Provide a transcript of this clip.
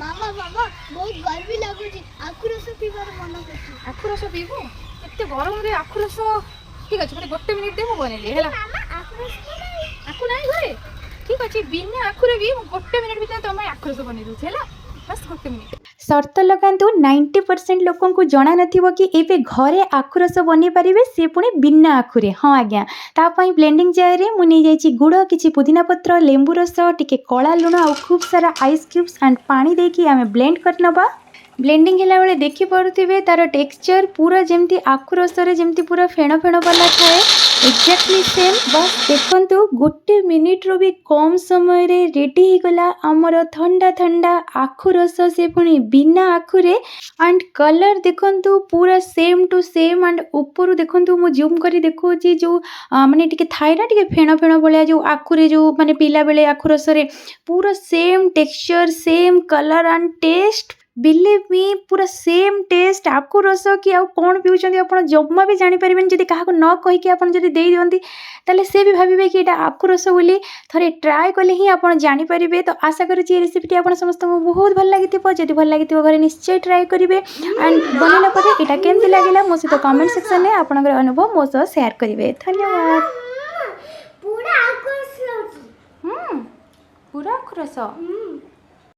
मामा मामा बहुत गर्मी लगुची आखु रस पीबार मन करछि आखु रस पीबो एते गरम रे आखु रस ठीक अछि मते गोटे मिनिट दे मो बनेली हैला मामा आखु रस नहीं आखु नाही घरे ठीक अछि बिना आखु रे भी गोटे मिनिट भीतर तमे आखु रस बनै दउ हैला बस गोटे मिनिट सर्त लगातु 90% लोक को जना नथिबो कि एबे घरे आखु रस बनी पारिबे से पुणी बिना आखुरे हाँ आज्ञा तापाई ब्लेंडिंग जार रे मु नहीं जाइछि गुड़ किछि पुदीना पत्र लेंबू रस टिके कला लुण आ खूब सारा आइस क्यूब्स एंड पानी देकी आमे ब्लेंड कर नबा ब्लेंडिंग हेला बेले देखि परुथिबे तार टेक्सचर पूरा जेमती आखु रस रे जेमती पूरा फेण फेण वाला थाए एक्जेक्टली सेम बस देखंतु गोटे मिनिट रो भी कम समय रे रेडी ही गला हमर ठंडा ठंडा आखु रस से पुणी बिना आखु रे एंड कलर देखंतु पूरा सेम टू सेम एंड ऊपर देखंतु मु जूम करी देखौची जो माने टिके थाए ना टिके फेण फेण भलिया जो आखु रे जो माने पीला बेले आखु रस रे पूरा same texture same colour and taste believe me पूरा सेम टेस्ट आखु रस कि आउ कौन पिउछन्ती आपण जम्मा भी जानि परिबेन जदि काहा को न कहि कि आपण जदि देई दियंती ताले से भी भाबिबे कि एटा आखु रस बोली थरे ट्राई कले ही आपण जानि परिबे तो आशा करूची रेसिपीटी आपण समस्त को बहुत भल लागिथिबो जदि भल लागिथिबो घरे निश्चय ट्राई करिवे एंड बनेला परे एटा केमति लागिला मो सहित कमेंट सेक्शन में आपनकर अनुभव मो सह शेयर करिवे धन्यवाद पूरा आखु रस पूरा आखु रस